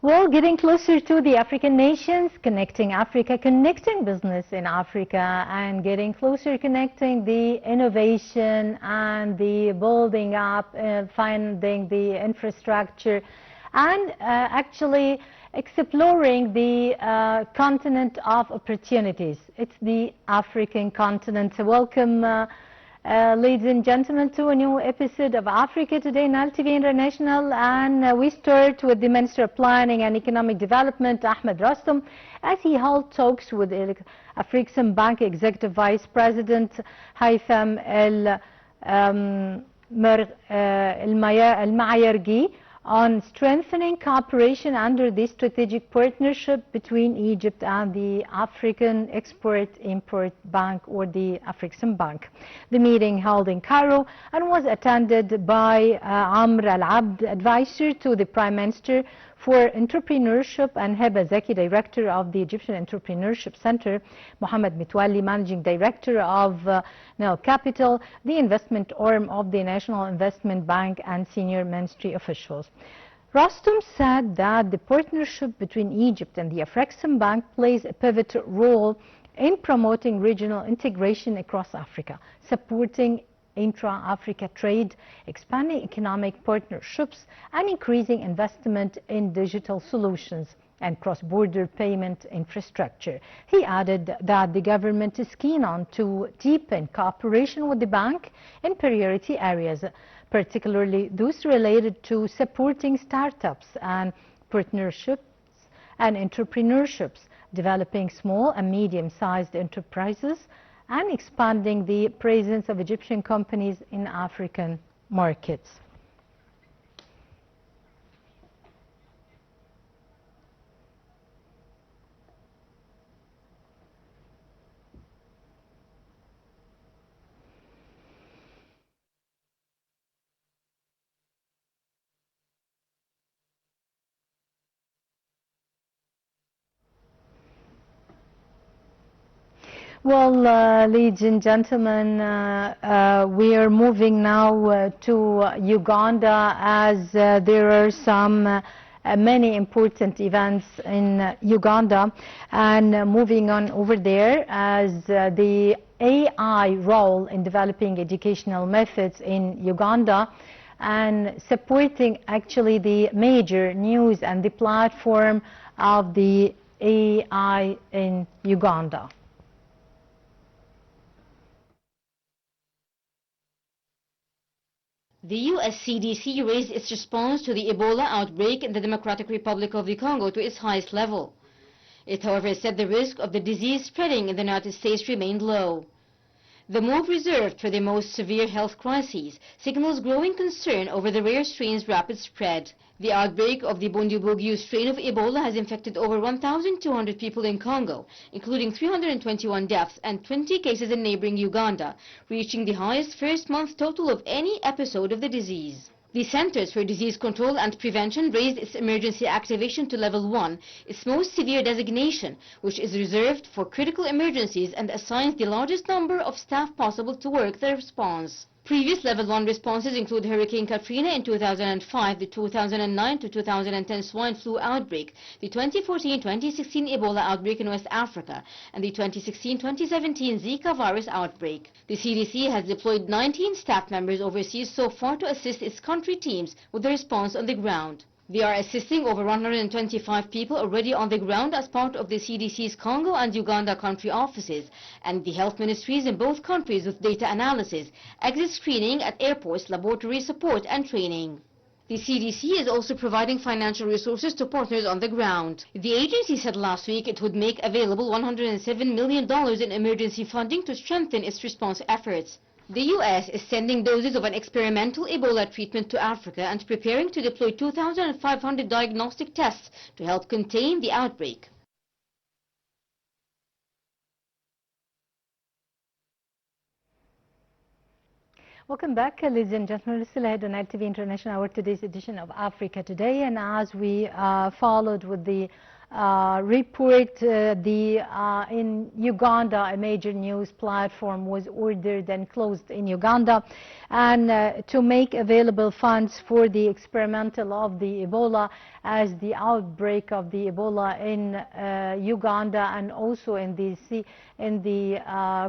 Well, getting closer to the African nations, connecting Africa, connecting business in Africa, and getting closer, connecting the innovation and the building up, finding the infrastructure, and actually exploring the continent of opportunities. It's the African continent. So welcome, ladies and gentlemen, to a new episode of Africa Today, Nile TV International, and we start with the Minister of Planning and Economic Development, Ahmed Rastom, as he held talks with the Afrexim Bank Executive Vice President Haytham El-Mayargi on strengthening cooperation under the strategic partnership between Egypt and the African Export-Import Bank, or the Afrexim Bank. The meeting held in Cairo and was attended by Amr Al-Abd, advisor to the Prime Minister for Entrepreneurship, and Heba Zaki, Director of the Egyptian Entrepreneurship Center, Mohammed Mitwali, Managing Director of Nile Capital, the investment arm of the National Investment Bank, and senior ministry officials. Rastom said that the partnership between Egypt and the Afrexim Bank plays a pivotal role in promoting regional integration across Africa, supporting intra-Africa trade, expanding economic partnerships, and increasing investment in digital solutions and cross-border payment infrastructure. He added that the government is keen on to deepen cooperation with the bank in priority areas, particularly those related to supporting startups and partnerships and entrepreneurships, developing small and medium-sized enterprises, and expanding the presence of Egyptian companies in African markets. Well, ladies and gentlemen, we are moving now to Uganda, as there are some many important events in Uganda, and moving on over there, as the AI role in developing educational methods in Uganda and supporting actually the major news and the platform of the AI in Uganda. The US CDC raised its response to the Ebola outbreak in the Democratic Republic of the Congo to its highest level. It, however, said the risk of the disease spreading in the United States remained low. The move, reserved for the most severe health crises, signals growing concern over the rare strain's rapid spread. The outbreak of the Bundibugyo strain of Ebola has infected over 1,200 people in Congo, including 321 deaths and 20 cases in neighboring Uganda, reaching the highest first-month total of any episode of the disease. The Centers for Disease Control and Prevention raised its emergency activation to level 1, its most severe designation, which is reserved for critical emergencies and assigns the largest number of staff possible to work the response. Previous level 1 responses include Hurricane Katrina in 2005, the 2009 to 2010 swine flu outbreak, the 2014-2016 Ebola outbreak in West Africa, and the 2016-2017 Zika virus outbreak. The CDC has deployed 19 staff members overseas so far to assist its country teams with the response on the ground. They are assisting over 125 people already on the ground as part of the CDC's Congo and Uganda country offices and the health ministries in both countries with data analysis, exit screening at airports, laboratory support and training. The CDC is also providing financial resources to partners on the ground. The agency said last week it would make available $107 million in emergency funding to strengthen its response efforts. The U.S. is sending doses of an experimental Ebola treatment to Africa and preparing to deploy 2,500 diagnostic tests to help contain the outbreak. Welcome back, ladies and gentlemen. We're still ahead on Nile TV International, our today's edition of Africa Today. And as we followed with the report, in Uganda, a major news platform was ordered and closed in Uganda, and to make available funds for the experimental of the Ebola, as the outbreak of the Ebola in Uganda and also in the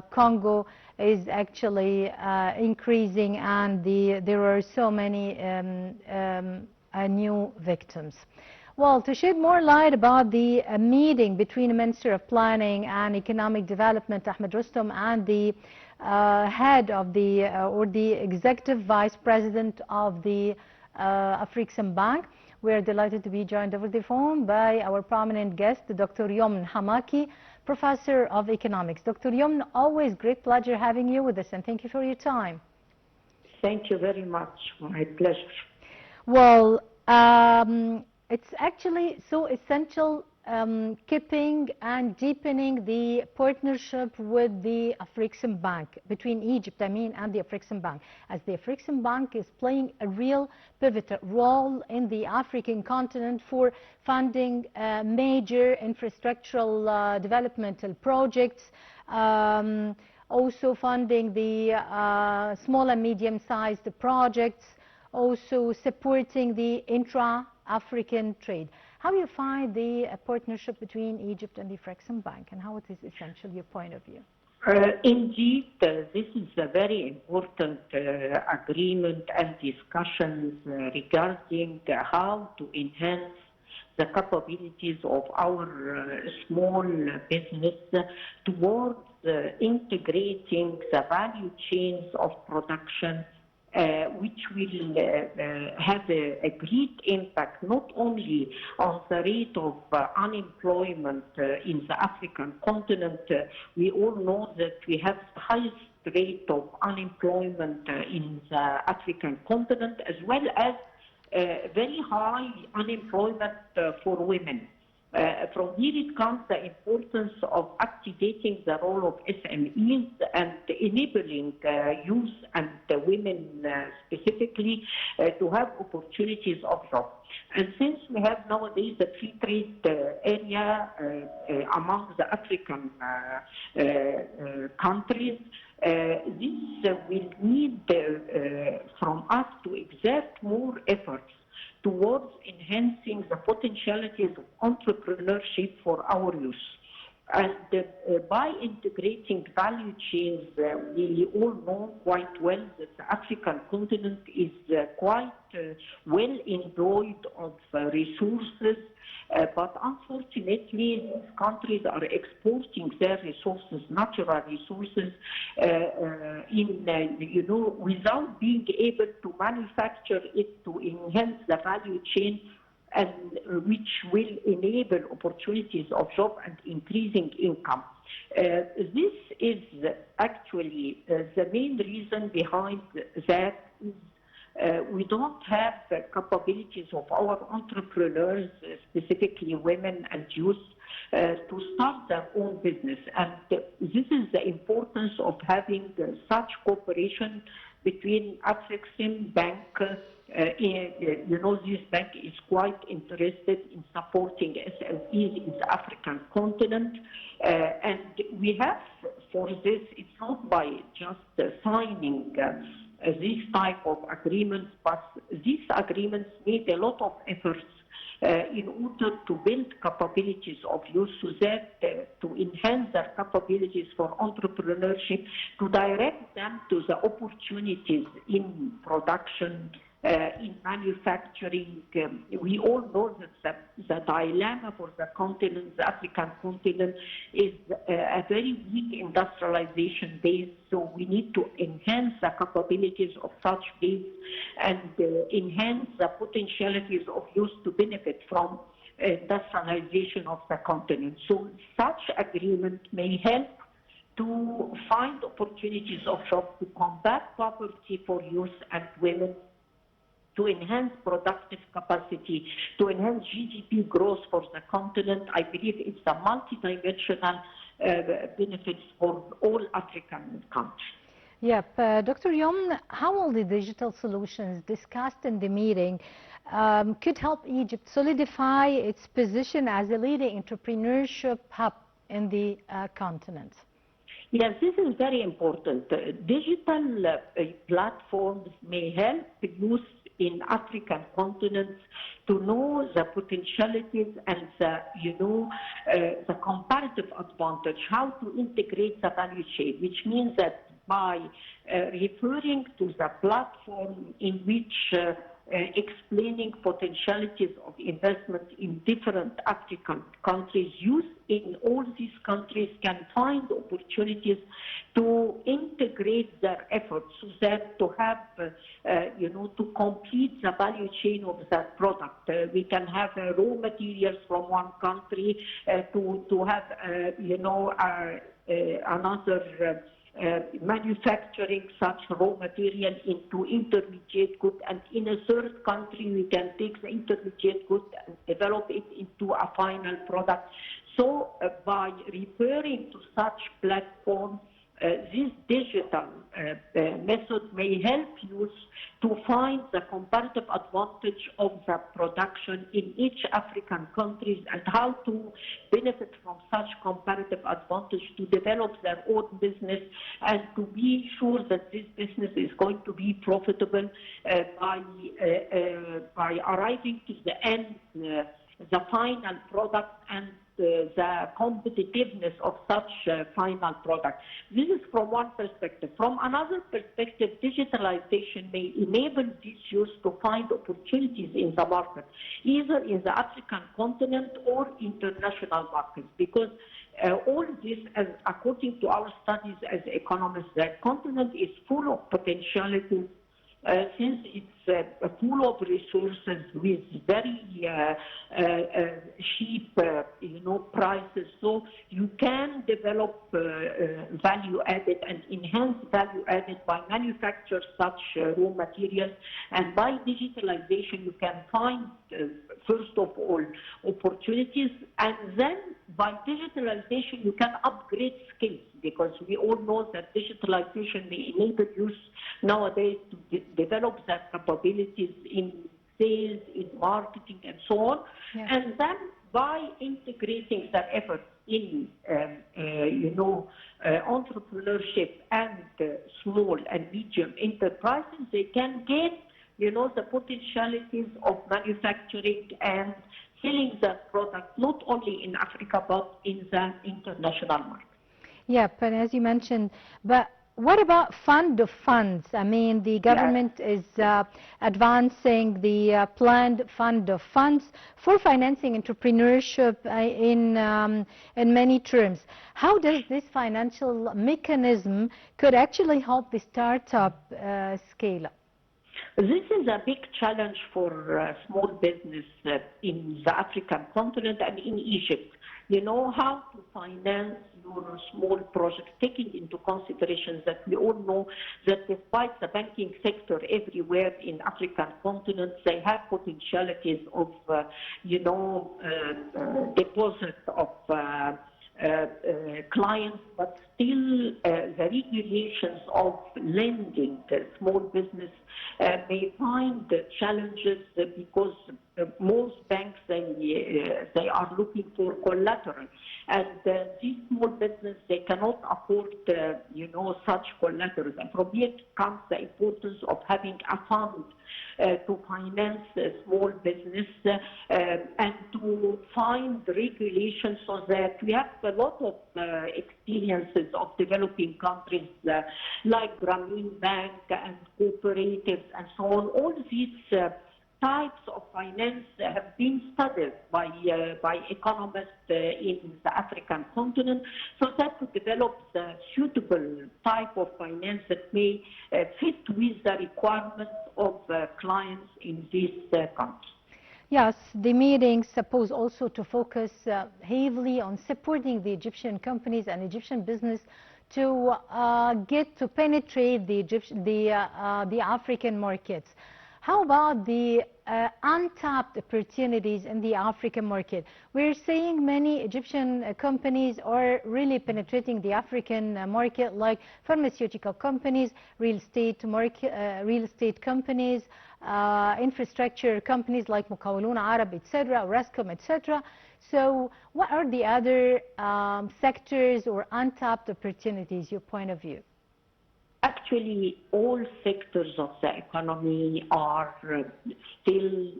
Congo is actually increasing, and there are so many new victims. Well, to shed more light about the meeting between the Minister of Planning and Economic Development, Ahmed Rustom, and the head of or the Executive Vice President of the African Bank, we are delighted to be joined over the phone by our prominent guest, Dr. Youmn Hamaki, Professor of Economics. Dr. Youmn, always great pleasure having you with us, and thank you for your time. Thank you very much. My pleasure. Well, it's actually so essential keeping and deepening the partnership with the African Bank, between Egypt, and the African Bank, as the African Bank is playing a real pivotal role in the African continent for funding major infrastructural developmental projects, also funding the small and medium-sized projects, also supporting the intra-African trade. How do you find the partnership between Egypt and the African Bank, and how it is essential, your point of view? Indeed, this is a very important agreement and discussions regarding how to enhance the capabilities of our small business towards integrating the value chains of production, which will have a great impact not only on the rate of unemployment in the African continent. We all know that we have the highest rate of unemployment in the African continent, as well as very high unemployment for women. From here it comes the importance of activating the role of SMEs and enabling youth and women specifically to have opportunities of job. And since we have nowadays the free trade area among the African countries, this will need from us to exert more efforts towards enhancing the potentialities of entrepreneurship for our youth. And by integrating value chains, we all know quite well that the African continent is quite well endowed of resources, but unfortunately these countries are exporting their resources, natural resources, without being able to manufacture it to enhance the value chain, and which will enable opportunities of job and increasing income. This is actually the main reason behind that. We don't have the capabilities of our entrepreneurs, specifically women and youth, to start their own business. And this is the importance of having such cooperation between African Bank. This bank is quite interested in supporting SMEs in the African continent. And we have, for this, it's not by just signing this type of agreements, but these agreements need a lot of efforts in order to build capabilities of youth, so that to enhance their capabilities for entrepreneurship, to direct them to the opportunities in production, in manufacturing. We all know that the dilemma for the continent, the African continent, is a very weak industrialization base. So we need to enhance the capabilities of such base and enhance the potentialities of youth to benefit from industrialization of the continent. So such agreement may help to find opportunities of job, to combat poverty for youth and women, to enhance productive capacity, to enhance GDP growth for the continent. I believe it's a multidimensional benefits for all African countries. Yep. Dr. Youmn, how will the digital solutions discussed in the meeting could help Egypt solidify its position as a leading entrepreneurship hub in the continent? Yes, this is very important. Digital platforms may help youth in African continents to know the potentialities and the comparative advantage, how to integrate the value chain, which means that by referring to the platform in which explaining potentialities of investment in different African countries, youth in all these countries can find opportunities to integrate their efforts so that to have, to complete the value chain of that product. We can have raw materials from one country to have, another manufacturing such raw material into intermediate good, and in a third country we can take the intermediate good and develop it into a final product. So by referring to such platforms, this digital method may help youth to find the comparative advantage of the production in each African countries and how to benefit from such comparative advantage to develop their own business and to be sure that this business is going to be profitable by arriving to the end, the final product and the competitiveness of such final product. This is from one perspective. From another perspective, digitalization may enable these youth to find opportunities in the market, either in the African continent or international markets, because all this, according to our studies as economists, the continent is full of potentialities since it's full of resources with very cheap, prices. So you can develop value added and enhance value added by manufacture such raw materials, and by digitalization you can find first of all opportunities, and then by digitalization you can upgrade skills, because we all know that digitalization may enable youth nowadays to develop their capabilities in sales, in marketing, and so on. Yeah. And then by integrating their efforts in, entrepreneurship and small and medium enterprises, they can gain, the potentialities of manufacturing and selling that product not only in Africa but in the international market. Yeah, but as you mentioned, but what about fund of funds? I mean, the government is advancing the planned fund of funds for financing entrepreneurship in many terms. How does this financial mechanism could actually help the startup scale up? This is a big challenge for small business in the African continent and in Egypt. How to finance your small projects, taking into consideration that we all know that despite the banking sector everywhere in African continents, they have potentialities of, deposit of clients, but still the regulations of lending small business may find challenges because most banks, they are looking for collateral, and these small business, they cannot afford such collateral. And from here comes the importance of having a fund to finance small business and to find regulations, so that we have a lot of experiences of developing countries like Grameen Bank and cooperatives and so on. All these types of finance have been studied by economists in the African continent, so that to develop the suitable type of finance that may fit with the requirements of clients in these countries. Yes, the meeting is supposed also to focus heavily on supporting the Egyptian companies and Egyptian business to get to penetrate the African markets. How about the untapped opportunities in the African market. We're seeing many Egyptian companies are really penetrating the African market, like pharmaceutical companies, real estate companies, infrastructure companies like Mukawilun Arab, etc., Rascom, etc. So what are the other sectors or untapped opportunities, your point of view? Actually, all sectors of the economy are still,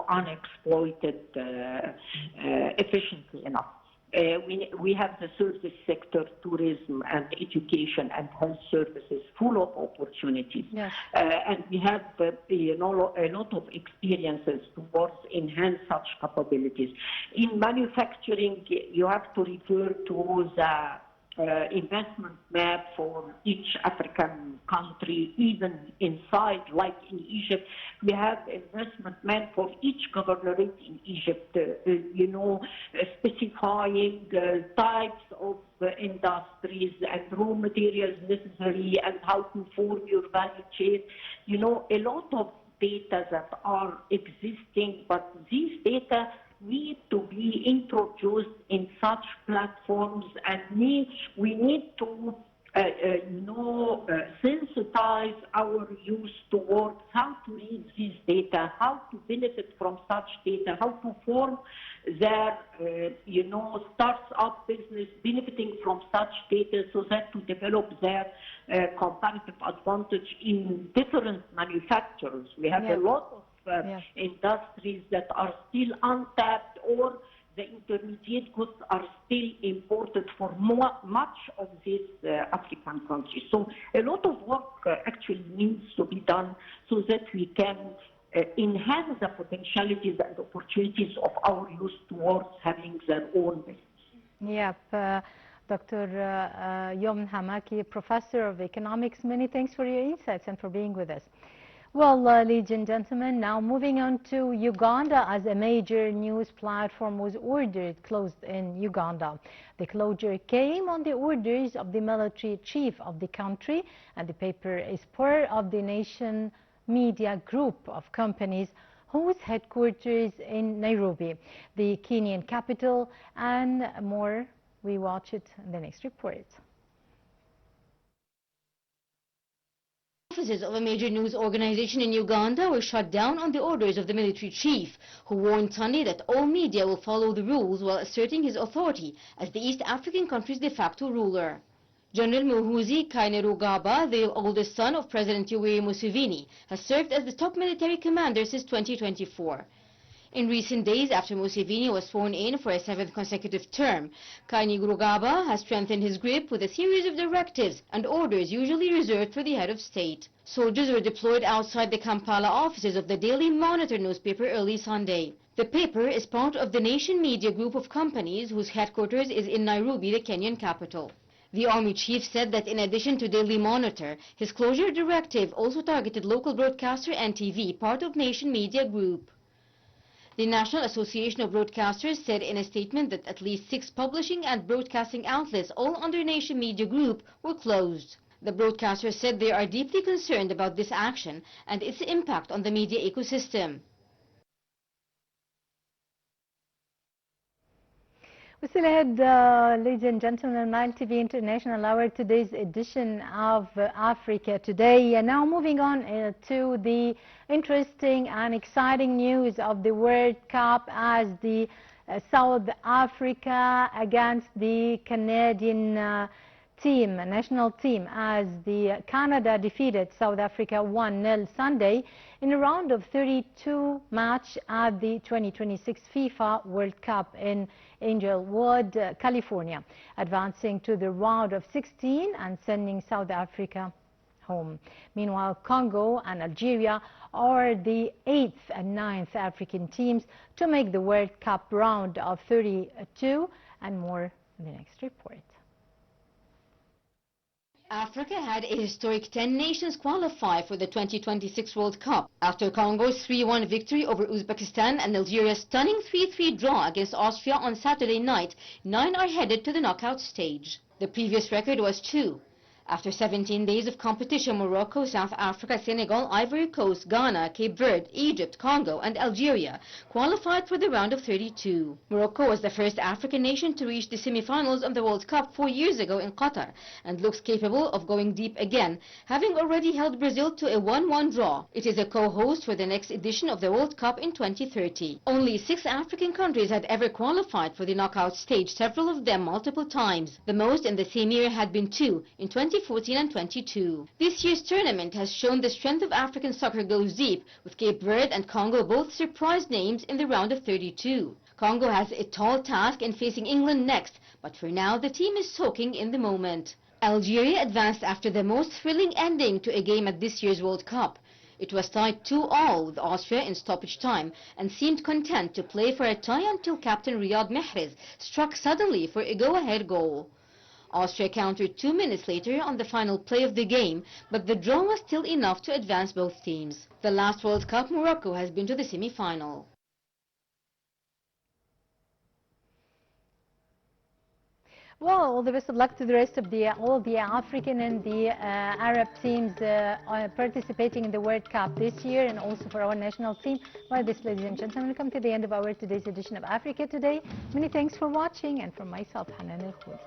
unexploited efficiently enough. We have the service sector, tourism and education and health services full of opportunities. Yes. And we have, a lot of experiences towards enhance such capabilities. In manufacturing, you have to refer to the investment map for each African country, even inside, like in Egypt, we have investment map for each governorate in Egypt, specifying types of industries and raw materials necessary and how to form your value chain. A lot of data that are existing, but these data need to be introduced in such platforms, and we need to sensitize our youth towards how to read this data, how to benefit from such data, how to form their starts-up business benefiting from such data, so that to develop their competitive advantage in different manufacturers. We have a lot of industries that are still untapped, or the intermediate goods are still imported for much of these African countries. So a lot of work actually needs to be done so that we can enhance the potentialities and opportunities of our youth towards having their own business. Yep. Dr. Youmn Hamaki, Professor of Economics, many thanks for your insights and for being with us. Well, ladies and gentlemen, now moving on to Uganda, as a major news platform was closed in Uganda. The closure came on the orders of the military chief of the country, and the paper is part of the Nation Media Group of companies whose headquarters in Nairobi, the Kenyan capital, and more. We watch it in the next report. Offices of a major news organization in Uganda were shut down on the orders of the military chief, who warned Sunday that all media will follow the rules while asserting his authority as the East African country's de facto ruler. General Muhoozi Kainerugaba, the oldest son of President Yoweri Museveni, has served as the top military commander since 2024. In recent days, after Museveni was sworn in for a 7th consecutive term, Kainerugaba has strengthened his grip with a series of directives and orders usually reserved for the head of state. Soldiers were deployed outside the Kampala offices of the Daily Monitor newspaper early Sunday. The paper is part of the Nation Media Group of companies whose headquarters is in Nairobi, the Kenyan capital. The army chief said that in addition to Daily Monitor, his closure directive also targeted local broadcaster NTV, part of Nation Media Group. The National Association of Broadcasters said in a statement that at least 6 publishing and broadcasting outlets, all under Nation Media Group, were closed. The broadcasters said they are deeply concerned about this action and its impact on the media ecosystem. We still ahead, ladies and gentlemen, Nile TV International, our today's edition of Africa Today. And now moving on to the interesting and exciting news of the World Cup, as the South Africa against the Canadian national team, as the Canada defeated South Africa 1-0 Sunday in a round of 32 match at the 2026 FIFA World Cup in Inglewood, California, advancing to the round of 16 and sending South Africa home. Meanwhile, Congo and Algeria are the 8th and 9th African teams to make the World Cup round of 32, and more in the next report. Africa had a historic 10 nations qualify for the 2026 World Cup after Congo's 3-1 victory over Uzbekistan and Algeria's stunning 3-3 draw against Austria on Saturday night. 9 are headed to the knockout stage. The previous record was 2. After 17 days of competition, Morocco, South Africa, Senegal, Ivory Coast, Ghana, Cape Verde, Egypt, Congo, and Algeria qualified for the round of 32. Morocco was the first African nation to reach the semi-finals of the World Cup 4 years ago in Qatar and looks capable of going deep again, having already held Brazil to a 1-1 draw. It is a co-host for the next edition of the World Cup in 2030. Only 6 African countries had ever qualified for the knockout stage, several of them multiple times. The most in the same year had been 2 in 2014 and 22. This year's tournament has shown the strength of African soccer goes deep, with Cape Verde and Congo both surprise names in the round of 32. Congo has a tall task in facing England next, but for now the team is soaking in the moment. Algeria advanced after the most thrilling ending to a game at this year's World Cup. It was tied 2-2 with Austria in stoppage time and seemed content to play for a tie until captain Riyad Mahrez struck suddenly for a go-ahead goal. Austria countered 2 minutes later on the final play of the game, but the draw was still enough to advance both teams. The last World Cup, Morocco has been to the semi-final. Well, all the best of luck to the rest of all the African and the Arab teams participating in the World Cup this year, and also for our national team. Well, this, ladies and gentlemen, we come to the end of our today's edition of Africa Today. Many thanks for watching, and from myself, Hanan El Khoudi.